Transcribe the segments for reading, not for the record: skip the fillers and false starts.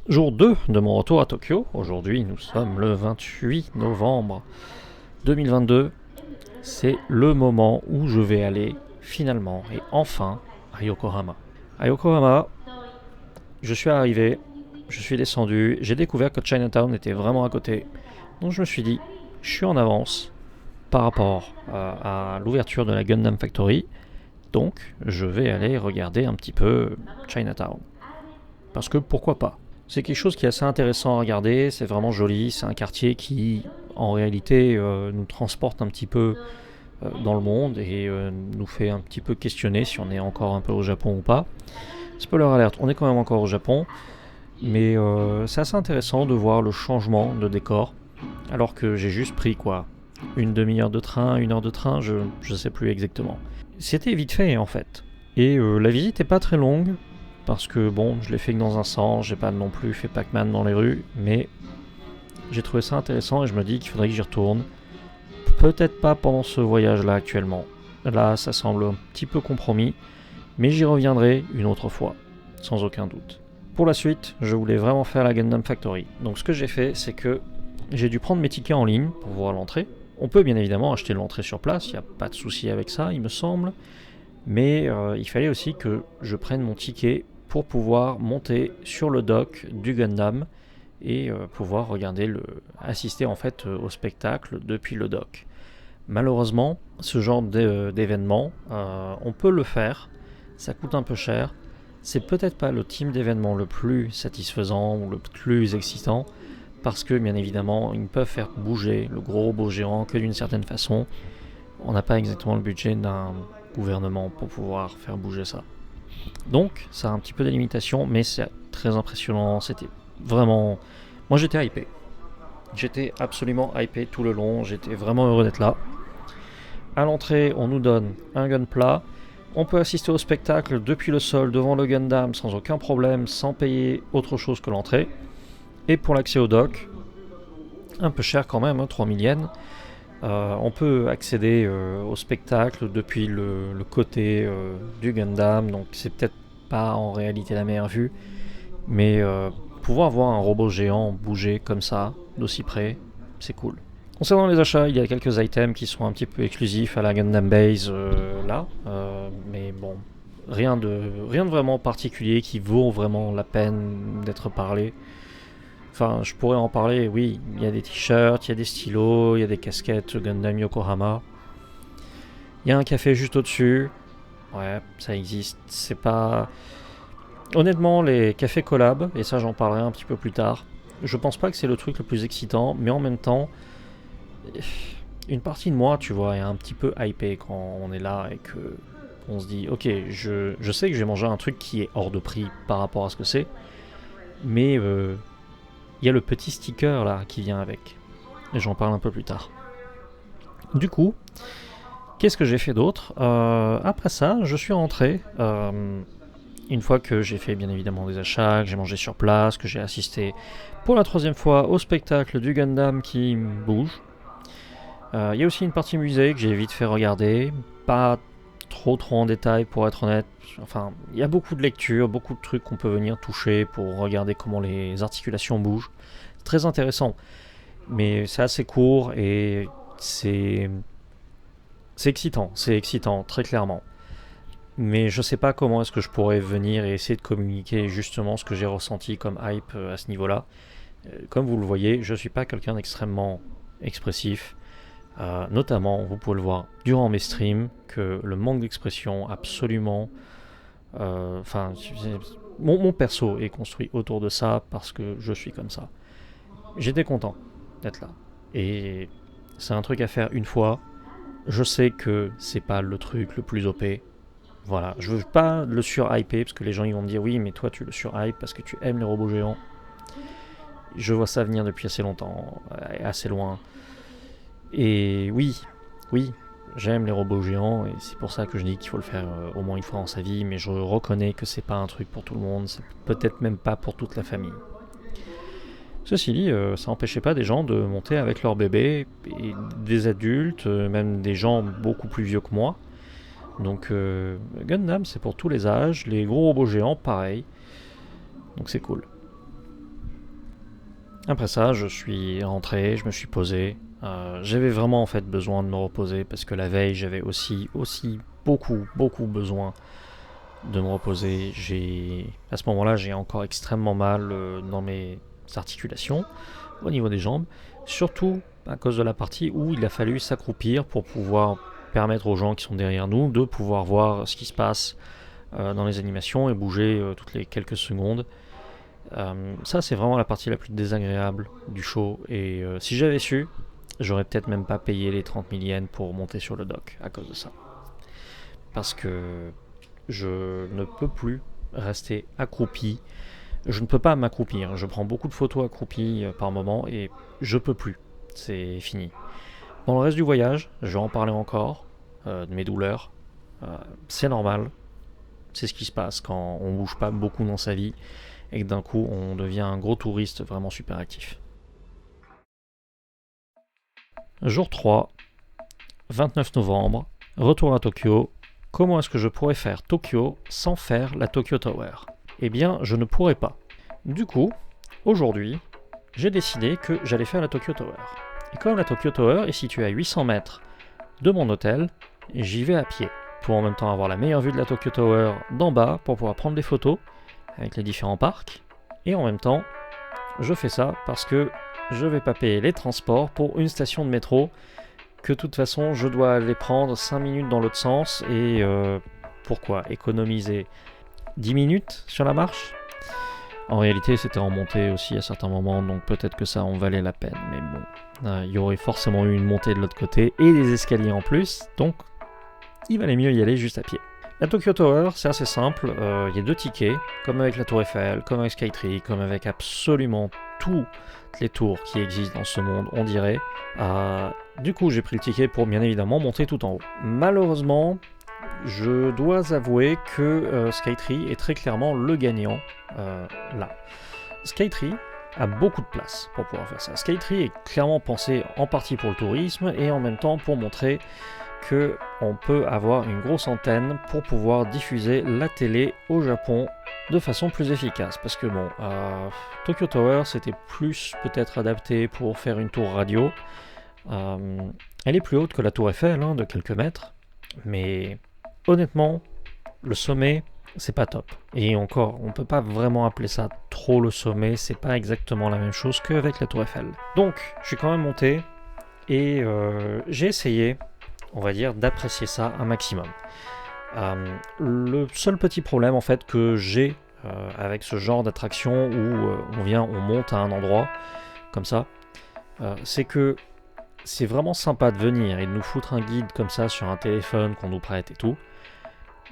Jour 2 de mon retour à Tokyo. Aujourd'hui, nous sommes le 28 novembre 2022. C'est le moment où je vais aller finalement et enfin à Yokohama. À Yokohama, je suis arrivé, je suis descendu, j'ai découvert que Chinatown était vraiment à côté. Donc je me suis dit, je suis en avance par rapport à l'ouverture de la Gundam Factory. Donc je vais aller regarder un petit peu Chinatown. Parce que pourquoi pas. C'est quelque chose qui est assez intéressant à regarder, c'est vraiment joli, c'est un quartier qui en réalité nous transporte un petit peu dans le monde et nous fait un petit peu questionner si on est encore un peu au Japon ou pas. Spoiler alerte, on est quand même encore au Japon, mais c'est assez intéressant de voir le changement de décor, alors que j'ai juste pris quoi, une demi-heure de train, une heure de train, je sais plus exactement. C'était vite fait en fait. Et la visite est pas très longue, parce que bon, je l'ai fait que dans un sens, j'ai pas non plus fait Pac-Man dans les rues, mais j'ai trouvé ça intéressant et je me dis qu'il faudrait que j'y retourne. Peut-être pas pendant ce voyage-là actuellement. Là, ça semble un petit peu compromis, mais j'y reviendrai une autre fois, sans aucun doute. Pour la suite, je voulais vraiment faire la Gundam Factory. Donc ce que j'ai fait, c'est que j'ai dû prendre mes tickets en ligne pour voir l'entrée. On peut bien évidemment acheter l'entrée sur place, il n'y a pas de souci avec ça, il me semble. Mais il fallait aussi que je prenne mon ticket pour pouvoir monter sur le dock du Gundam et pouvoir assister en fait au spectacle depuis le dock. Malheureusement, ce genre d'événement, on peut le faire, ça coûte un peu cher. C'est peut-être pas le type d'événement le plus satisfaisant ou le plus excitant, parce que bien évidemment, ils ne peuvent faire bouger le gros robot géant que d'une certaine façon. On n'a pas exactement le budget d'un gouvernement pour pouvoir faire bouger ça. Donc, ça a un petit peu des limitations, mais c'est très impressionnant. C'était vraiment. Moi, j'étais hypé. J'étais absolument hypé tout le long. J'étais vraiment heureux d'être là. À l'entrée, on nous donne un gunpla. On peut assister au spectacle depuis le sol devant le Gundam sans aucun problème, sans payer autre chose que l'entrée. Et pour l'accès au dock, un peu cher quand même, 3000 yens. On peut accéder au spectacle depuis le côté du Gundam, donc c'est peut-être pas en réalité la meilleure vue, mais pouvoir voir un robot géant bouger comme ça, d'aussi près, c'est cool. Concernant les achats, il y a quelques items qui sont un petit peu exclusifs à la Gundam Base là, mais bon, rien de vraiment particulier qui vaut vraiment la peine d'être parlé. Enfin, je pourrais en parler, oui, il y a des t-shirts, il y a des stylos, il y a des casquettes Gundam Yokohama. Il y a un café juste au-dessus. Ouais, ça existe. C'est pas... Honnêtement, les cafés collab, et ça j'en parlerai un petit peu plus tard, je pense pas que c'est le truc le plus excitant, mais en même temps, une partie de moi, tu vois, est un petit peu hypée quand on est là et que on se dit, ok, je sais que j'ai mangé un truc qui est hors de prix par rapport à ce que c'est, mais il y a le petit sticker là qui vient avec. Et j'en parle un peu plus tard. Du coup, qu'est-ce que j'ai fait d'autre après ça, je suis rentré. Une fois que j'ai fait bien évidemment des achats, que j'ai mangé sur place, que j'ai assisté pour la troisième fois au spectacle du Gundam qui bouge. Il y a aussi une partie musée que j'ai vite fait regarder. Pas trop en détail pour être honnête. Enfin, il y a beaucoup de lectures, beaucoup de trucs qu'on peut venir toucher pour regarder comment les articulations bougent. C'est très intéressant. Mais c'est assez court et c'est excitant, très clairement. Mais je sais pas comment est-ce que je pourrais venir et essayer de communiquer justement ce que j'ai ressenti comme hype à ce niveau-là. Comme vous le voyez, je suis pas quelqu'un d'extrêmement expressif. Notamment, vous pouvez le voir durant mes streams, que le manque d'expression absolument... Enfin, mon perso est construit autour de ça parce que je suis comme ça. J'étais content d'être là. Et c'est un truc à faire une fois. Je sais que c'est pas le truc le plus OP. Voilà, je veux pas le sur-hyper parce que les gens ils vont me dire oui, mais toi tu le sur-hype parce que tu aimes les robots géants. Je vois ça venir depuis assez longtemps, assez loin. Et oui, j'aime les robots géants et c'est pour ça que je dis qu'il faut le faire au moins une fois dans sa vie, mais je reconnais que c'est pas un truc pour tout le monde, c'est peut-être même pas pour toute la famille. Ceci dit, ça n'empêchait pas des gens de monter avec leur bébé, et des adultes, même des gens beaucoup plus vieux que moi. Donc Gundam c'est pour tous les âges, les gros robots géants pareil, donc c'est cool. Après ça, je suis rentré, je me suis posé. J'avais vraiment en fait besoin de me reposer parce que la veille, j'avais aussi beaucoup besoin de me reposer. À ce moment-là, j'ai encore extrêmement mal dans mes articulations, au niveau des jambes, surtout à cause de la partie où il a fallu s'accroupir pour pouvoir permettre aux gens qui sont derrière nous de pouvoir voir ce qui se passe dans les animations et bouger toutes les quelques secondes. Ça, c'est vraiment la partie la plus désagréable du show. Et si j'avais su, j'aurais peut-être même pas payé les 30 000 yens pour monter sur le dock à cause de ça. Parce que je ne peux plus rester accroupi. Je ne peux pas m'accroupir. Je prends beaucoup de photos accroupies par moment et je peux plus. C'est fini. Dans le reste du voyage, je vais en parler encore, de mes douleurs. C'est normal. C'est ce qui se passe quand on bouge pas beaucoup dans sa vie et que d'un coup on devient un gros touriste vraiment super actif. Jour 3, 29 novembre, retour à Tokyo. Comment est-ce que je pourrais faire Tokyo sans faire la Tokyo Tower ? Eh bien, je ne pourrais pas. Du coup, aujourd'hui, j'ai décidé que j'allais faire la Tokyo Tower. Et comme la Tokyo Tower est située à 800 mètres de mon hôtel, j'y vais à pied, pour en même temps avoir la meilleure vue de la Tokyo Tower d'en bas, pour pouvoir prendre des photos avec les différents parcs, et en même temps, je fais ça parce que je vais pas payer les transports pour une station de métro, que de toute façon je dois aller prendre 5 minutes dans l'autre sens, et pourquoi économiser 10 minutes sur la marche ? En réalité, c'était en montée aussi à certains moments, donc peut-être que ça en valait la peine. Mais bon, il y aurait forcément eu une montée de l'autre côté et des escaliers en plus, donc il valait mieux y aller juste à pied. La Tokyo Tower, c'est assez simple. Il y a 2 tickets, comme avec la Tour Eiffel, comme avec Skytree, comme avec absolument toutes les tours qui existent dans ce monde, on dirait. Du coup, j'ai pris le ticket pour bien évidemment monter tout en haut. Malheureusement, je dois avouer que Skytree est très clairement le gagnant là. Skytree a beaucoup de place pour pouvoir faire ça. Skytree est clairement pensé en partie pour le tourisme et en même temps pour montrer qu'on peut avoir une grosse antenne pour pouvoir diffuser la télé au Japon de façon plus efficace. Parce que bon, Tokyo Tower c'était plus peut-être adapté pour faire une tour radio. Elle est plus haute que la tour Eiffel, de quelques mètres, mais honnêtement, le sommet, c'est pas top. Et encore, on peut pas vraiment appeler ça trop le sommet, c'est pas exactement la même chose qu'avec la tour Eiffel. Donc, je suis quand même monté et j'ai essayé, on va dire, d'apprécier ça un maximum. Le seul petit problème en fait que j'ai avec ce genre d'attraction où on monte à un endroit comme ça, c'est que c'est vraiment sympa de venir et de nous foutre un guide comme ça sur un téléphone qu'on nous prête et tout.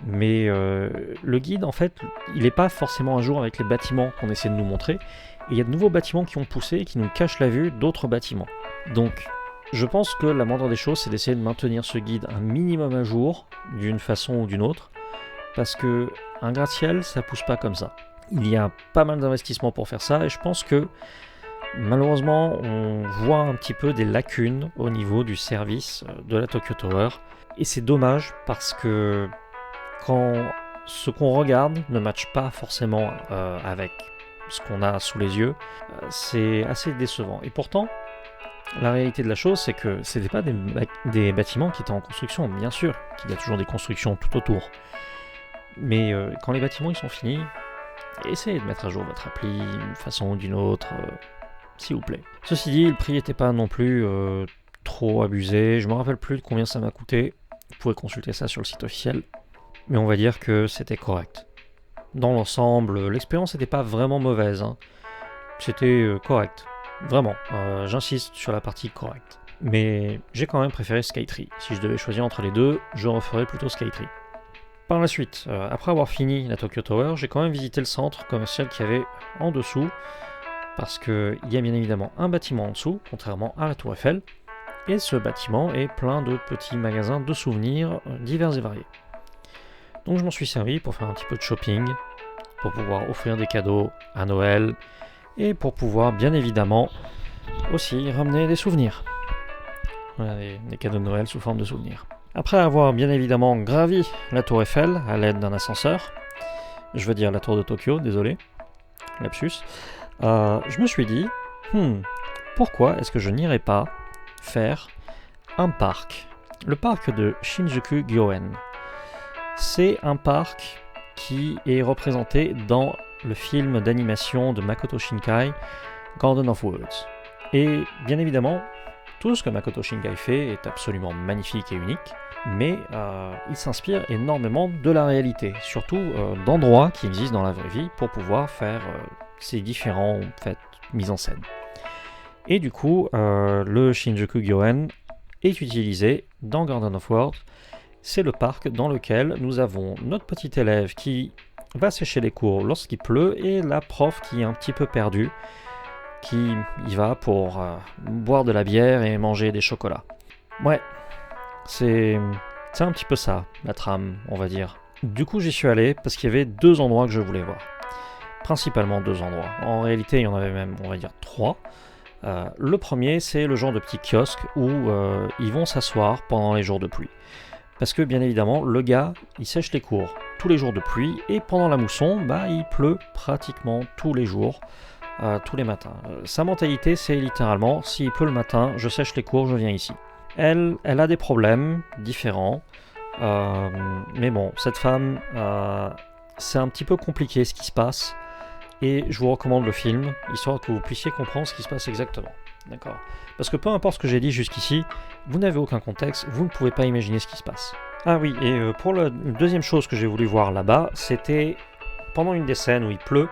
Mais le guide, en fait, il n'est pas forcément à jour avec les bâtiments qu'on essaie de nous montrer. Et il y a de nouveaux bâtiments qui ont poussé et qui nous cachent la vue d'autres bâtiments. Donc, je pense que la moindre des choses, c'est d'essayer de maintenir ce guide un minimum à jour, d'une façon ou d'une autre. Parce que un gratte-ciel, ça pousse pas comme ça. Il y a pas mal d'investissements pour faire ça, et je pense que malheureusement, on voit un petit peu des lacunes au niveau du service de la Tokyo Tower. Et c'est dommage parce que quand ce qu'on regarde ne matche pas forcément avec ce qu'on a sous les yeux, c'est assez décevant. Et pourtant, la réalité de la chose, c'est que ce n'étaient pas des bâtiments qui étaient en construction. Bien sûr qu'il y a toujours des constructions tout autour. Mais quand les bâtiments ils sont finis, essayez de mettre à jour votre appli d'une façon ou d'une autre, s'il vous plaît. Ceci dit, le prix n'était pas non plus trop abusé. Je me rappelle plus de combien ça m'a coûté. Vous pouvez consulter ça sur le site officiel. Mais on va dire que c'était correct. Dans l'ensemble, l'expérience n'était pas vraiment mauvaise. C'était correct. Vraiment. J'insiste sur la partie correcte. Mais j'ai quand même préféré Skytree. Si je devais choisir entre les deux, je referais plutôt Skytree. Par la suite, après avoir fini la Tokyo Tower, j'ai quand même visité le centre commercial qu'il y avait en dessous. Parce qu'il y a bien évidemment un bâtiment en dessous, contrairement à la Tour Eiffel. Et ce bâtiment est plein de petits magasins de souvenirs divers et variés. Donc je m'en suis servi pour faire un petit peu de shopping, pour pouvoir offrir des cadeaux à Noël, et pour pouvoir bien évidemment aussi ramener des souvenirs. Voilà, des cadeaux de Noël sous forme de souvenirs. Après avoir bien évidemment gravi la tour Eiffel à l'aide d'un ascenseur, je veux dire la tour de Tokyo, désolé, lapsus, je me suis dit, Pourquoi est-ce que je n'irais pas faire un parc? Le parc de Shinjuku-gyoen. C'est un parc qui est représenté dans le film d'animation de Makoto Shinkai, Garden of Words. Et bien évidemment, tout ce que Makoto Shinkai fait est absolument magnifique et unique, mais il s'inspire énormément de la réalité, surtout d'endroits qui existent dans la vraie vie pour pouvoir faire ces différentes mises en scène. Et du coup, le Shinjuku-gyoen est utilisé dans Garden of Words. C'est le parc dans lequel nous avons notre petit élève qui va sécher les cours lorsqu'il pleut et la prof qui est un petit peu perdue, qui y va pour boire de la bière et manger des chocolats. Ouais, c'est un petit peu ça, la trame, on va dire. Du coup, j'y suis allé parce qu'il y avait 2 endroits que je voulais voir. Principalement 2 endroits. En réalité, il y en avait même, on va dire, 3. Le premier, c'est le genre de petit kiosque où ils vont s'asseoir pendant les jours de pluie. Parce que, bien évidemment, le gars, il sèche les cours tous les jours de pluie, et pendant la mousson, il pleut pratiquement tous les jours, tous les matins. Sa mentalité, c'est littéralement, s'il pleut le matin, je sèche les cours, je viens ici. Elle a des problèmes différents, mais bon, cette femme, c'est un petit peu compliqué ce qui se passe, et je vous recommande le film, histoire que vous puissiez comprendre ce qui se passe exactement. D'accord? Parce que peu importe ce que j'ai dit jusqu'ici, vous n'avez aucun contexte, vous ne pouvez pas imaginer ce qui se passe. Ah oui, et pour la deuxième chose que j'ai voulu voir là-bas, c'était pendant une des scènes où il pleut,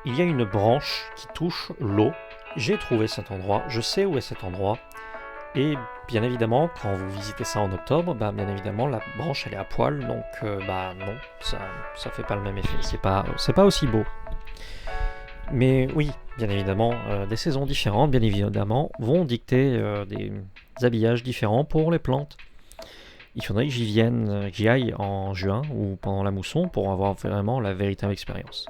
il y a une branche qui touche l'eau. J'ai trouvé cet endroit, je sais où est cet endroit, et bien évidemment, quand vous visitez ça en octobre, bien évidemment, la branche elle est à poil, donc non, ça fait pas le même effet, c'est pas aussi beau. Mais oui, bien évidemment, des saisons différentes, bien évidemment, vont dicter des habillages différents pour les plantes. Il faudrait que j'y aille en juin ou pendant la mousson pour avoir vraiment la véritable expérience.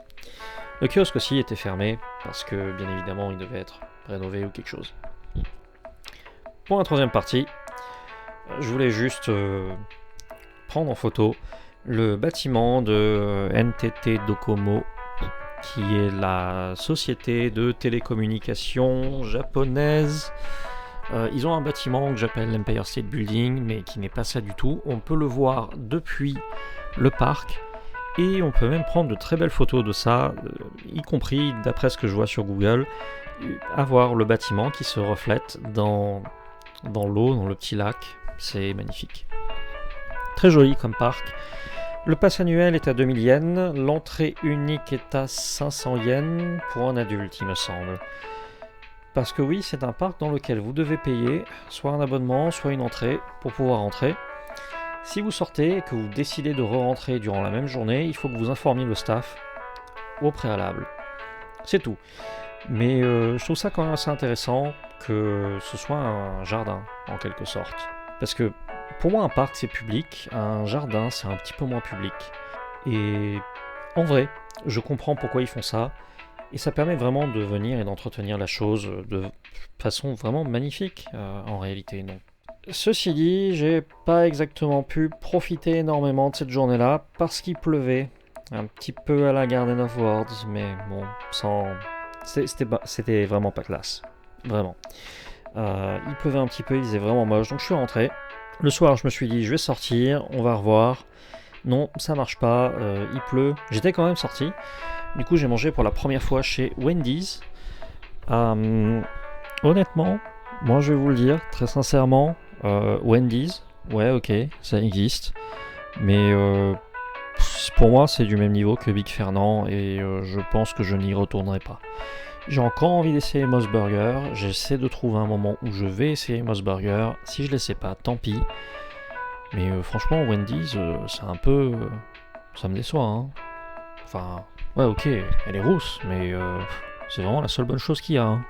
Le kiosque aussi était fermé parce que, bien évidemment, il devait être rénové ou quelque chose. Pour la troisième partie, je voulais juste prendre en photo le bâtiment de NTT Docomo, qui est la société de télécommunications japonaise. Ils ont un bâtiment que j'appelle l'Empire State Building, mais qui n'est pas ça du tout. On peut le voir depuis le parc, et on peut même prendre de très belles photos de ça, y compris, d'après ce que je vois sur Google, avoir le bâtiment qui se reflète dans l'eau, dans le petit lac. C'est magnifique. Très joli comme parc. Le pass annuel est à 2000 yens, l'entrée unique est à 500 yens pour un adulte, il me semble. Parce que oui, c'est un parc dans lequel vous devez payer soit un abonnement, soit une entrée pour pouvoir entrer. Si vous sortez et que vous décidez de re-rentrer durant la même journée, il faut que vous informiez le staff au préalable. C'est tout. Mais je trouve ça quand même assez intéressant que ce soit un jardin, en quelque sorte. Parce que pour moi, un parc, c'est public, un jardin, c'est un petit peu moins public. Et en vrai, je comprends pourquoi ils font ça, et ça permet vraiment de venir et d'entretenir la chose de façon vraiment magnifique, en réalité. Donc. Ceci dit, j'ai pas exactement pu profiter énormément de cette journée-là, parce qu'il pleuvait, un petit peu à la Garden of Words, mais bon, c'était vraiment pas classe. Vraiment. Il pleuvait un petit peu, il faisait vraiment moche, donc je suis rentré. Le soir, je me suis dit, je vais sortir, on va revoir. Non, ça marche pas, il pleut. J'étais quand même sorti. Du coup, j'ai mangé pour la première fois chez Wendy's. Honnêtement, moi je vais vous le dire, très sincèrement, Wendy's, ouais, ok, ça existe. Mais pour moi, c'est du même niveau que Big Fernand et je pense que je n'y retournerai pas. J'ai encore envie d'essayer Moss Burger, j'essaie de trouver un moment où je vais essayer Moss Burger, si je ne l'essaie pas, tant pis. Mais franchement, Wendy's, c'est un peu... ça me déçoit, hein. Enfin, ouais, ok, elle est rousse, mais c'est vraiment la seule bonne chose qu'il y a, hein.